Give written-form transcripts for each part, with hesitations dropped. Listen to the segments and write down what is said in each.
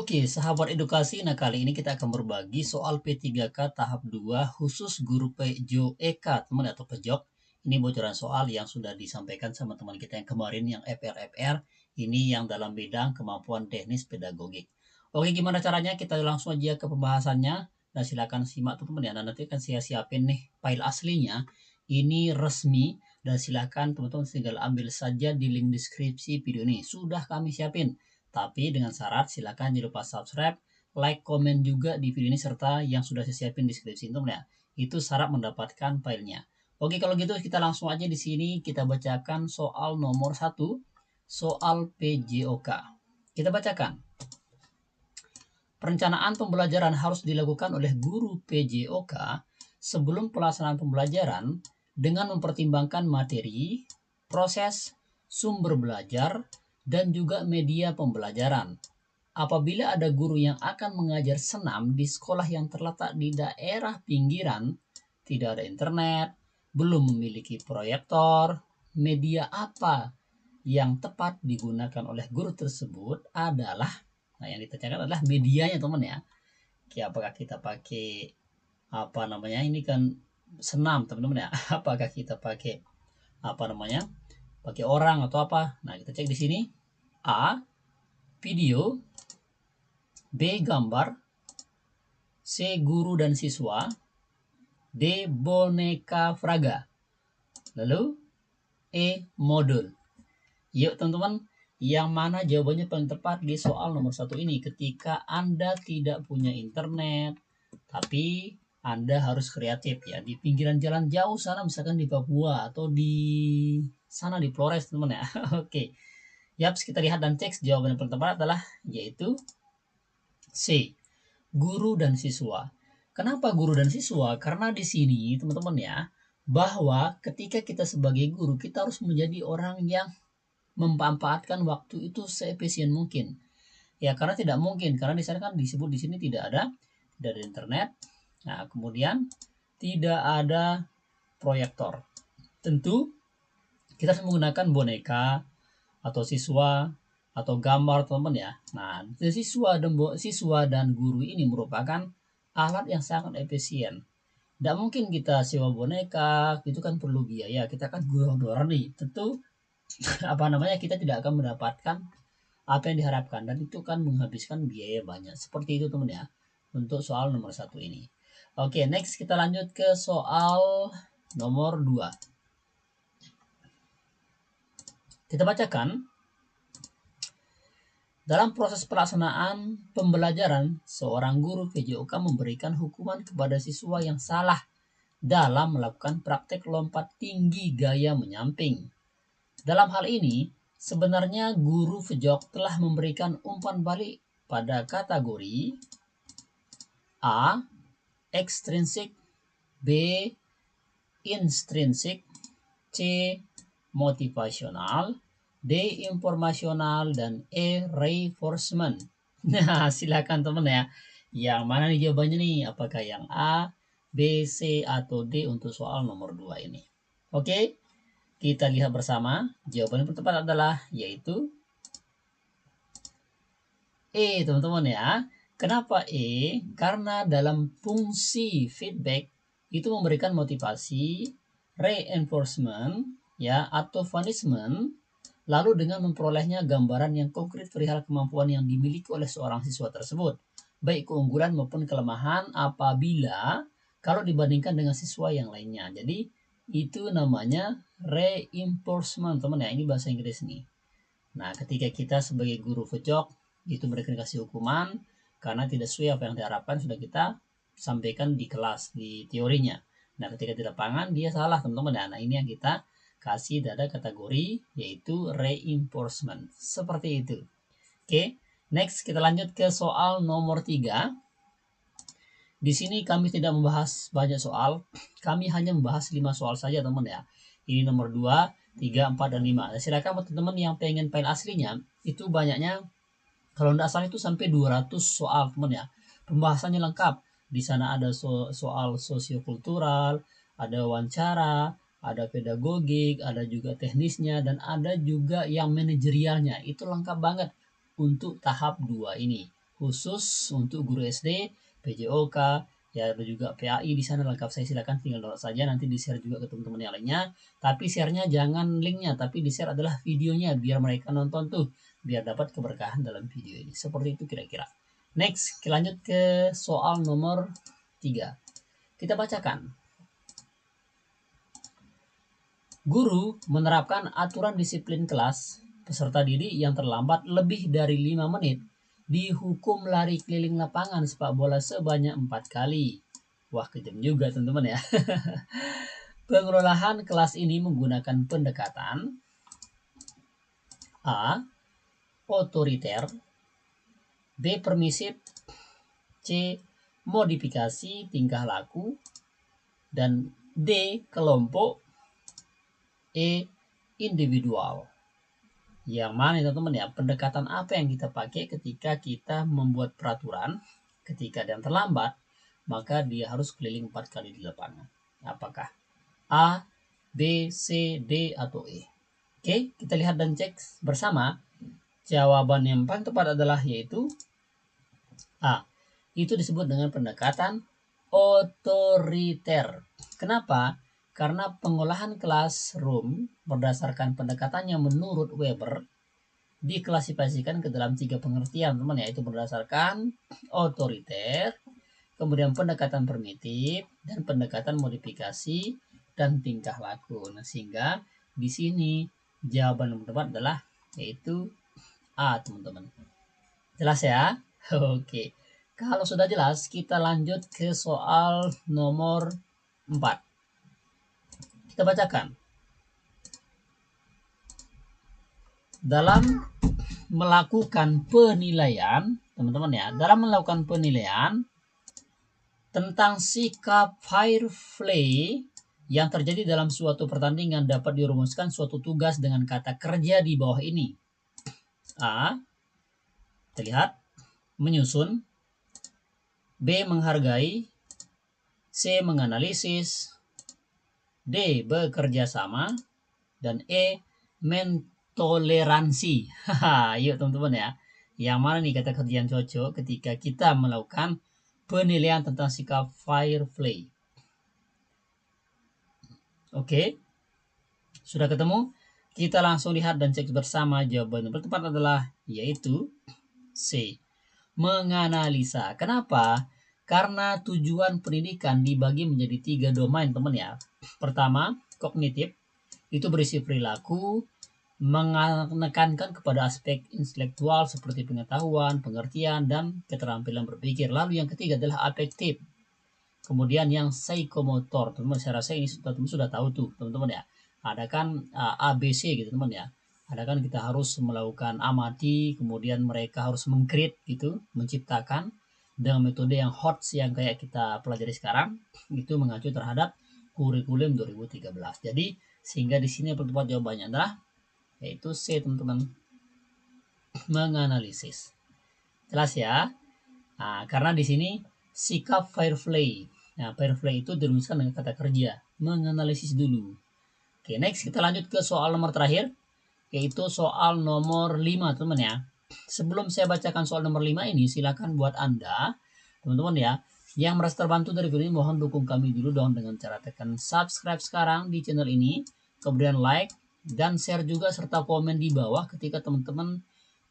Oke, sahabat edukasi, nah kali ini kita akan berbagi soal P3K tahap 2 khusus guru PJOK, teman atau pejok. Ini bocoran soal yang sudah disampaikan sama teman kita yang kemarin yang FR, ini yang dalam bidang kemampuan teknis pedagogik. Oke, gimana caranya? Kita langsung aja ke pembahasannya. Nah, silakan simak teman-teman ya. Nah, nanti akan saya siapin nih file aslinya. Ini resmi dan silakan teman-teman tinggal ambil saja di link deskripsi video ini. Sudah kami siapin. Tapi dengan syarat silakan jangan lupa subscribe, like, komen juga di video ini serta yang sudah saya siapin di deskripsi teman ya. Itu syarat mendapatkan filenya. Oke, kalau gitu kita langsung aja di sini kita bacakan soal nomor 1, soal PJOK. Kita bacakan. Perencanaan pembelajaran harus dilakukan oleh guru PJOK sebelum pelaksanaan pembelajaran dengan mempertimbangkan materi, proses, sumber belajar, dan juga media pembelajaran. Apabila ada guru yang akan mengajar senam di sekolah yang terletak di daerah pinggiran, tidak ada internet, belum memiliki proyektor, media apa yang tepat digunakan oleh guru tersebut adalah, nah yang ditanyakan adalah medianya teman ya. Apakah kita pakai apa namanya, ini kan senam teman-teman ya. Apakah kita pakai apa namanya, pakai orang atau apa? Nah, kita cek di sini. A, video. B, gambar. C, guru dan siswa. D, boneka fraga. Lalu E, modul. Yuk teman-teman, yang mana jawabannya paling tepat di soal nomor 1 ini ketika Anda tidak punya internet, tapi Anda harus kreatif ya. Di pinggiran jalan jauh sana, misalkan di Papua atau di sana di Flores teman ya. Oke. Yaps, kita lihat dan cek jawaban yang paling tepat adalah yaitu C, guru dan siswa. Kenapa guru dan siswa? Karena di sini teman-teman ya, bahwa ketika kita sebagai guru kita harus menjadi orang yang memanfaatkan waktu itu seefisien mungkin. Ya, karena tidak mungkin karena di sana kan disebut di sini tidak ada internet. Nah, kemudian tidak ada proyektor. Tentu kita harus menggunakan boneka atau siswa atau gambar teman-teman ya. Nah, siswa dan guru ini merupakan alat yang sangat efisien. Tidak mungkin kita sewa boneka, itu kan perlu biaya. Kita kan guru honorer nih, tentu apa namanya, kita tidak akan mendapatkan apa yang diharapkan dan itu kan menghabiskan biaya banyak. Seperti itu teman ya untuk soal nomor 1 ini. Oke, next kita lanjut ke soal nomor 2. Kita bacakan. Dalam proses pelaksanaan pembelajaran, seorang guru PJOK memberikan hukuman kepada siswa yang salah dalam melakukan praktek lompat tinggi gaya menyamping. Dalam hal ini, sebenarnya guru PJOK telah memberikan umpan balik pada kategori A, ekstrinsik, B, intrinsik, C, motivasional, D, informasional, dan E, reinforcement. Nah, silakan teman ya. Yang mana nih jawabannya nih? Apakah yang A, B, C, atau D untuk soal nomor 2 ini? Oke, kita lihat bersama. Jawaban yang tepat adalah yaitu E, teman-teman ya. Kenapa E? Karena dalam fungsi feedback itu memberikan motivasi, reinforcement ya, atau punishment, lalu dengan memperolehnya gambaran yang konkret perihal kemampuan yang dimiliki oleh seorang siswa tersebut, baik keunggulan maupun kelemahan apabila kalau dibandingkan dengan siswa yang lainnya. Jadi itu namanya reinforcement teman ya, ini bahasa Inggris nih. Nah, ketika kita sebagai guru pojok itu mereka dikasih hukuman karena tidak sesuai apa yang diharapkan, sudah kita sampaikan di kelas di teorinya. Nah, ketika di lapangan dia salah teman-teman. Nah, ini yang kita kasih ada kategori yaitu reinforcement. Seperti itu. Oke, next kita lanjut ke soal nomor 3. Di sini kami tidak membahas banyak soal, kami hanya membahas 5 soal saja teman ya. Ini nomor 2, 3, 4, dan 5. Nah, silakan buat teman-teman yang pengen file aslinya, itu banyaknya kalau tidak salah itu sampai 200 soal teman ya. Pembahasannya lengkap. Di sana ada soal sosiokultural, ada wawancara, ada pedagogik, ada juga teknisnya, dan ada juga yang manajerialnya. Itu lengkap banget untuk tahap 2 ini. khusus untuk guru SD, PJOK, ya ada juga PAI di sana lengkap. Saya silakan tinggal download saja, nanti di-share juga ke teman-teman yang lainnya. Tapi share-nya jangan linknya, tapi di-share adalah videonya biar mereka nonton tuh, biar dapat keberkahan dalam video ini. Seperti itu kira-kira. Next, kita lanjut ke soal nomor 3. Kita bacakan. Guru menerapkan aturan disiplin kelas, peserta didik yang terlambat lebih dari 5 menit dihukum lari keliling lapangan sepak bola sebanyak 4 kali. Wah, kejam juga teman-teman ya. Pengelolaan kelas ini menggunakan pendekatan A. Otoriter, B. Permisif, C. Modifikasi tingkah laku, dan D. Kelompok, E. Individual. Yang mana teman-teman ya, pendekatan apa yang kita pakai ketika kita membuat peraturan, ketika ada yang terlambat, maka dia harus keliling 4 kali di lapangan. Apakah A, B, C, D, atau E? Oke, kita lihat dan cek bersama. Jawaban yang paling tepat adalah yaitu A. Itu disebut dengan pendekatan otoriter. Kenapa? Karena pengolahan classroom berdasarkan pendekatannya menurut Weber diklasifikasikan ke dalam 3 pengertian, teman, yaitu berdasarkan otoriter, kemudian pendekatan primitif, dan pendekatan modifikasi dan tingkah laku. Nah, sehingga di sini jawaban yang tepat adalah yaitu A, teman-teman. Jelas ya? Oke. Kalau sudah jelas, kita lanjut ke soal nomor 4. Kita bacakan. Dalam melakukan penilaian, teman-teman ya, dalam melakukan penilaian tentang sikap fair play yang terjadi dalam suatu pertandingan dapat dirumuskan suatu tugas dengan kata kerja di bawah ini. A. Terlihat menyusun, B. Menghargai, C. Menganalisis, D. Bekerja sama, dan E. Mentoleransi. Yuk teman-teman ya. Yang mana nih kata kerja yang cocok ketika kita melakukan penilaian tentang sikap fair play? Oke. Sudah ketemu? Kita langsung lihat dan cek bersama. Jawaban yang tepat adalah yaitu C. Menganalisa. Kenapa? Karena tujuan pendidikan dibagi menjadi 3 domain, teman ya. Pertama, kognitif. Itu berisi perilaku, menekankan kepada aspek intelektual seperti pengetahuan, pengertian, dan keterampilan berpikir. Lalu yang ketiga adalah afektif. Kemudian yang psikomotor, teman-teman, saya rasa ini teman-teman sudah tahu tuh, teman-teman ya. Ada kan ABC gitu, teman ya. Ada kan kita harus melakukan amati, kemudian mereka harus meng-create gitu, menciptakan dengan metode yang hot yang kayak kita pelajari sekarang, itu mengacu terhadap kurikulum 2013. Jadi sehingga di sini yang tepat jawabannya adalah yaitu C, teman-teman. Menganalisis. Jelas ya? Nah, karena di sini sikap fair play. Nah, fair play itu dirumuskan dengan kata kerja. Menganalisis dulu. Oke, next kita lanjut ke soal nomor terakhir, yaitu soal nomor 5, teman ya. Sebelum saya bacakan soal nomor 5 ini, silakan buat Anda, teman-teman ya, yang merasa terbantu dari video ini, mohon dukung kami dulu dong dengan cara tekan subscribe sekarang di channel ini, kemudian like, dan share juga serta komen di bawah ketika teman-teman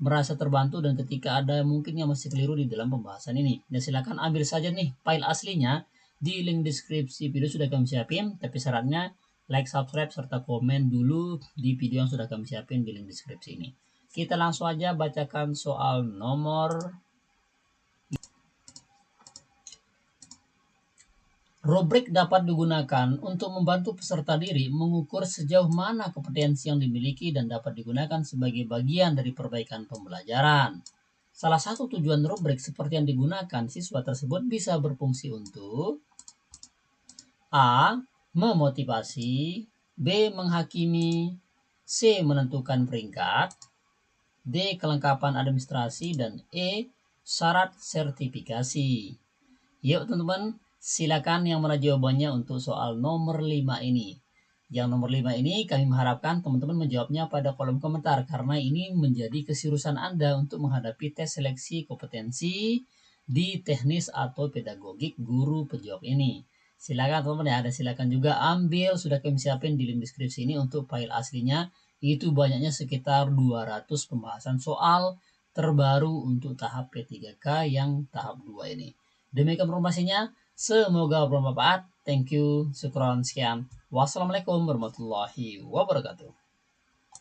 merasa terbantu dan ketika ada mungkin yang masih keliru di dalam pembahasan ini. Dan silakan ambil saja nih file aslinya di link deskripsi video sudah kami siapin, tapi syaratnya like, subscribe, serta komen dulu di video yang sudah kami siapin di link deskripsi ini. Kita langsung aja bacakan soal nomor. Rubrik dapat digunakan untuk membantu peserta diri mengukur sejauh mana kompetensi yang dimiliki dan dapat digunakan sebagai bagian dari perbaikan pembelajaran. Salah satu tujuan rubrik seperti yang digunakan siswa tersebut bisa berfungsi untuk A. Memotivasi, B. Menghakimi, C. Menentukan peringkat, D. Kelengkapan administrasi, dan E. Syarat sertifikasi. Yuk teman-teman, silakan yang mana jawabannya untuk soal nomor 5 ini. Yang nomor 5 ini kami mengharapkan teman-teman menjawabnya pada kolom komentar karena ini menjadi keseriusan Anda untuk menghadapi tes seleksi kompetensi di teknis atau pedagogik guru pejawab ini. Silakan teman-teman ya, ada silakan juga ambil, sudah kami siapin di link deskripsi ini untuk file aslinya. Itu banyaknya sekitar 200 pembahasan soal terbaru untuk tahap P3K yang tahap 2 ini. Demikian informasinya, semoga bermanfaat. Thank you, syukron, sekian. Wassalamualaikum warahmatullahi wabarakatuh.